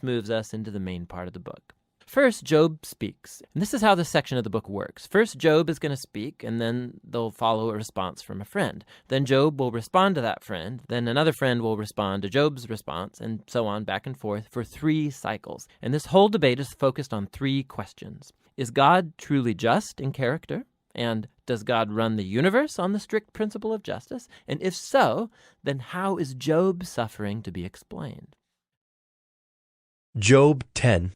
moves us into the main part of the book. First, Job speaks. And this is how this section of the book works. First, Job is going to speak, and then they'll follow a response from a friend. Then Job will respond to that friend. Then another friend will respond to Job's response, and so on back and forth for 3 cycles. And this whole debate is focused on 3 questions. Is God truly just in character? And does God run the universe on the strict principle of justice? And if so, then how is Job's suffering to be explained? Job 10.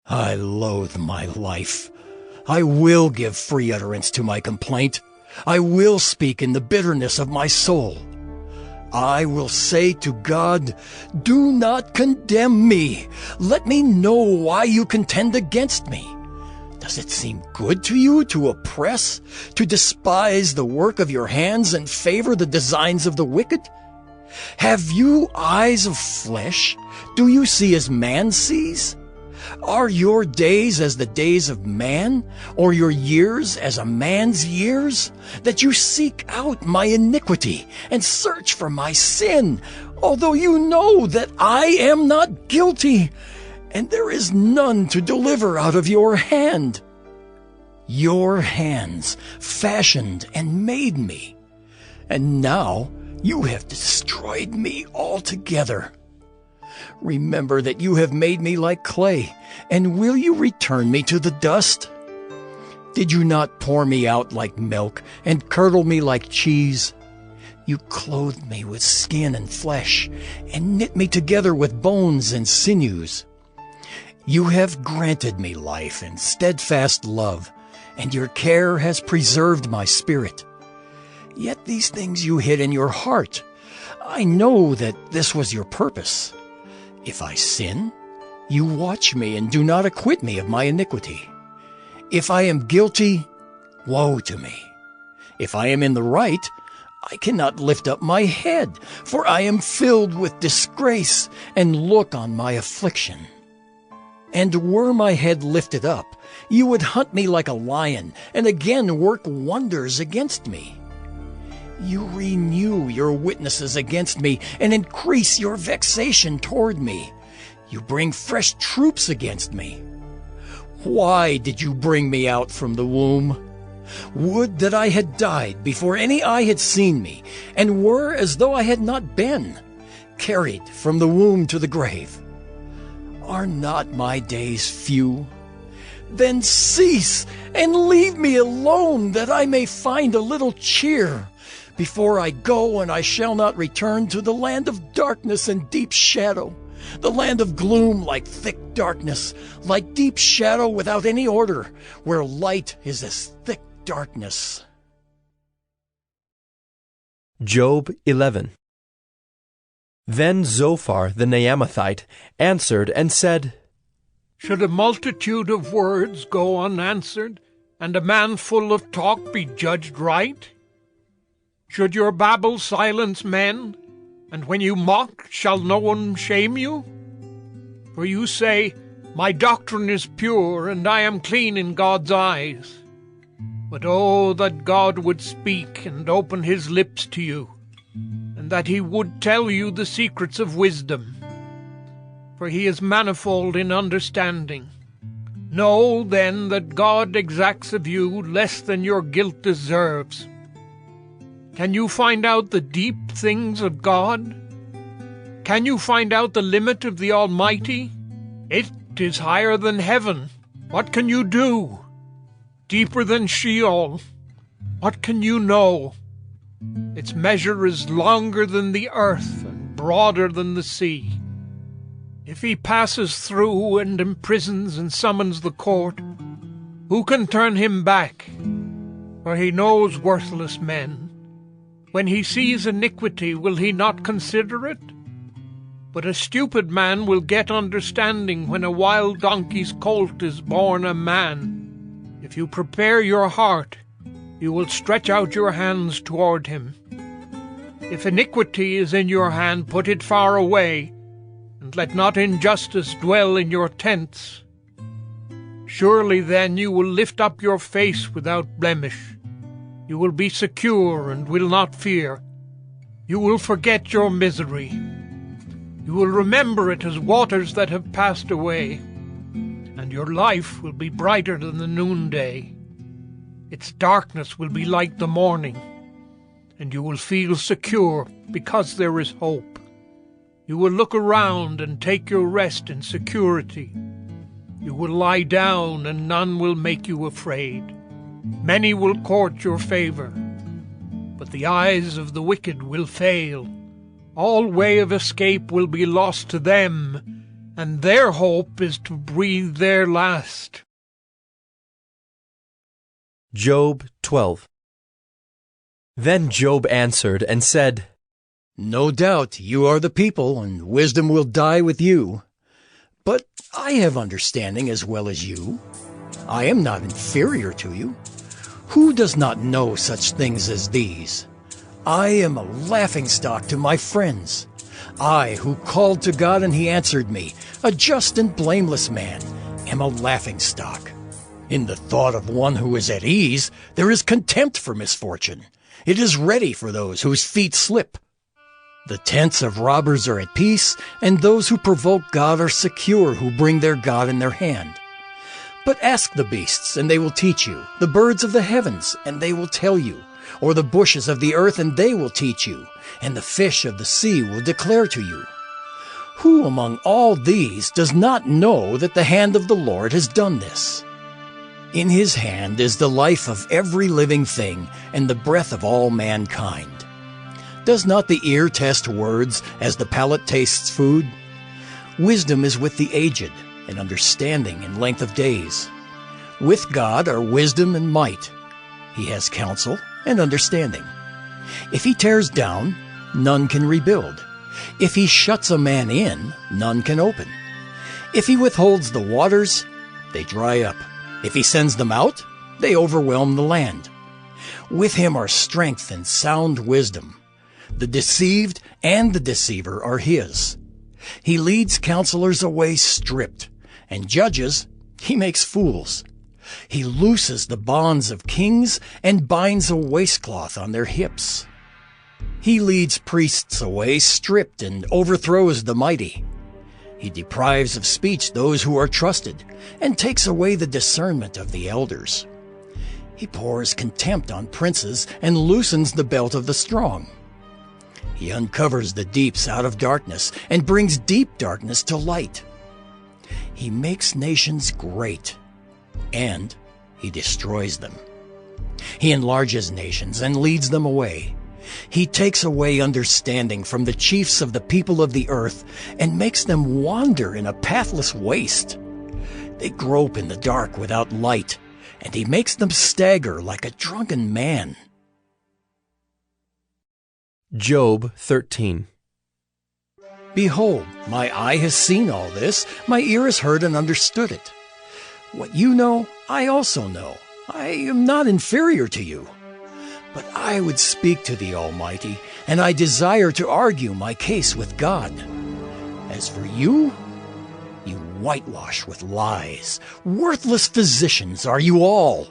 I loathe my life. I will give free utterance to my complaint. I will speak in the bitterness of my soul. I will say to God, do not condemn me. Let me know why you contend against me. Does it seem good to you to oppress, to despise the work of your hands and favor the designs of the wicked? Have you eyes of flesh? Do you see as man sees? Are your days as the days of man, or your years as a man's years, that you seek out my iniquity and search for my sin, although you know that I am not guilty, and there is none to deliver out of your hand? Your hands fashioned and made me, and now you have destroyed me altogether. Remember that you have made me like clay, and will you return me to the dust? Did you not pour me out like milk and curdle me like cheese? You clothed me with skin and flesh, and knit me together with bones and sinews. You have granted me life and steadfast love, and your care has preserved my spirit. Yet these things you hid in your heart. I know that this was your purpose. If I sin, you watch me and do not acquit me of my iniquity. If I am guilty, woe to me. If I am in the right, I cannot lift up my head, for I am filled with disgrace and look on my affliction. And were my head lifted up, you would hunt me like a lion, and again work wonders against me. You renew your witnesses against me and increase your vexation toward me. You bring fresh troops against me. Why did you bring me out from the womb? Would that I had died before any eye had seen me, and were as though I had not been, carried from the womb to the grave. Are not my days few? Then cease and leave me alone, that I may find a little cheer. Before I go, and I shall not return, to the land of darkness and deep shadow, the land of gloom like thick darkness, like deep shadow without any order, where light is as thick darkness. Job 11. Then Zophar the Naamathite answered and said, Should a multitude of words go unanswered, and a man full of talk be judged right? Should your babble silence men, and when you mock, shall no one shame you? For you say, My doctrine is pure, and I am clean in God's eyes. But oh, that God would speak and open his lips to you, and that he would tell you the secrets of wisdom. For he is manifold in understanding. Know, then, that God exacts of you less than your guilt deserves. Can you find out the deep things of God? Can you find out the limit of the Almighty? It is higher than heaven. What can you do? Deeper than Sheol. What can you know? Its measure is longer than the earth and broader than the sea. If he passes through and imprisons and summons the court, who can turn him back? For he knows worthless men. When he sees iniquity, will he not consider it? But a stupid man will get understanding when a wild donkey's colt is born a man. If you prepare your heart, you will stretch out your hands toward him. If iniquity is in your hand, put it far away, and let not injustice dwell in your tents. Surely then you will lift up your face without blemish. You will be secure and will not fear. You will forget your misery. You will remember it as waters that have passed away, and your life will be brighter than the noonday. Its darkness will be like the morning, and you will feel secure because there is hope. You will look around and take your rest in security. You will lie down and none will make you afraid. Many will court your favor, but the eyes of the wicked will fail. All way of escape will be lost to them, and their hope is to breathe their last. Job 12. Then Job answered and said, No doubt you are the people, and wisdom will die with you. But I have understanding as well as you. I am not inferior to you. Who does not know such things as these? I am a laughingstock to my friends. I, who called to God and he answered me, a just and blameless man, am a laughingstock. In the thought of one who is at ease, there is contempt for misfortune. It is ready for those whose feet slip. The tents of robbers are at peace, and those who provoke God are secure, who bring their God in their hand. But ask the beasts, and they will teach you, the birds of the heavens, and they will tell you, or the bushes of the earth, and they will teach you, and the fish of the sea will declare to you. Who among all these does not know that the hand of the Lord has done this? In his hand is the life of every living thing, and the breath of all mankind. Does not the ear test words as the palate tastes food? Wisdom is with the aged, and understanding in length of days. With God are wisdom and might. He has counsel and understanding. If he tears down, none can rebuild. If he shuts a man in, none can open. If he withholds the waters, they dry up. If he sends them out, they overwhelm the land. With him are strength and sound wisdom. The deceived and the deceiver are his. He leads counselors away stripped, and judges he makes fools. He looses the bonds of kings and binds a waistcloth on their hips. He leads priests away stripped and overthrows the mighty. He deprives of speech those who are trusted and takes away the discernment of the elders. He pours contempt on princes and loosens the belt of the strong. He uncovers the deeps out of darkness and brings deep darkness to light. He makes nations great, and he destroys them. He enlarges nations and leads them away. He takes away understanding from the chiefs of the people of the earth and makes them wander in a pathless waste. They grope in the dark without light, and he makes them stagger like a drunken man. Job 13. Behold, my eye has seen all this, my ear has heard and understood it. What you know, I also know. I am not inferior to you. But I would speak to the Almighty, and I desire to argue my case with God. As for you, you whitewash with lies. Worthless physicians are you all.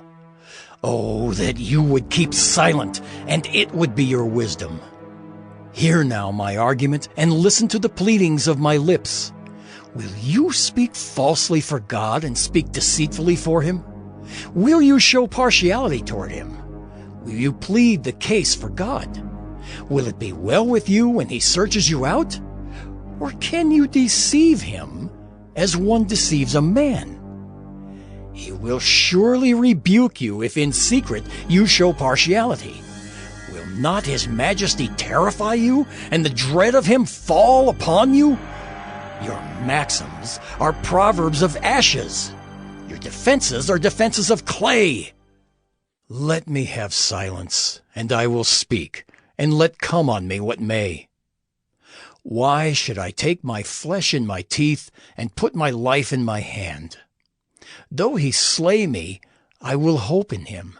Oh, that you would keep silent, and it would be your wisdom. Hear now my argument, and listen to the pleadings of my lips. Will you speak falsely for God and speak deceitfully for him? Will you show partiality toward him? Will you plead the case for God? Will it be well with you when he searches you out? Or can you deceive him as one deceives a man? He will surely rebuke you if in secret you show partiality. Will not his majesty terrify you, and the dread of him fall upon you? Your maxims are proverbs of ashes. Your defenses are defenses of clay. Let me have silence, and I will speak, and let come on me what may. Why should I take my flesh in my teeth, and put my life in my hand? Though he slay me, I will hope in him.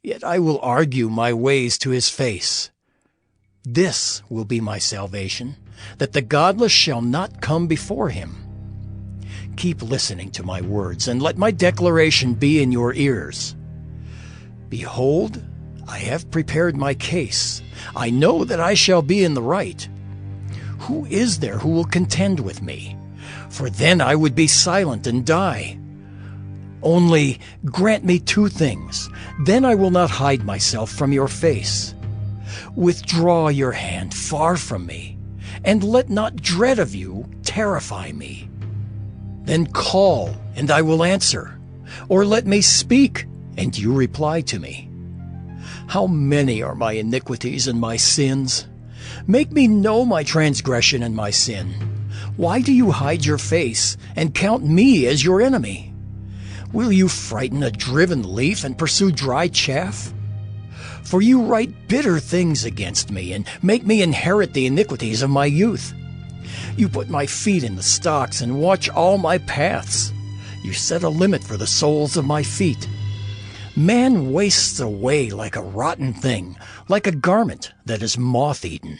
Yet I will argue my ways to his face. This will be my salvation, that the godless shall not come before him. Keep listening to my words, and let my declaration be in your ears. Behold, I have prepared my case. I know that I shall be in the right. Who is there who will contend with me? For then I would be silent and die. Only grant me two things, then I will not hide myself from your face. Withdraw your hand far from me, and let not dread of you terrify me. Then call, and I will answer, or let me speak, and you reply to me. How many are my iniquities and my sins? Make me know my transgression and my sin. Why do you hide your face and count me as your enemy? Will you frighten a driven leaf and pursue dry chaff? For you write bitter things against me and make me inherit the iniquities of my youth. You put my feet in the stocks and watch all my paths. You set a limit for the soles of my feet. Man wastes away like a rotten thing, like a garment that is moth-eaten.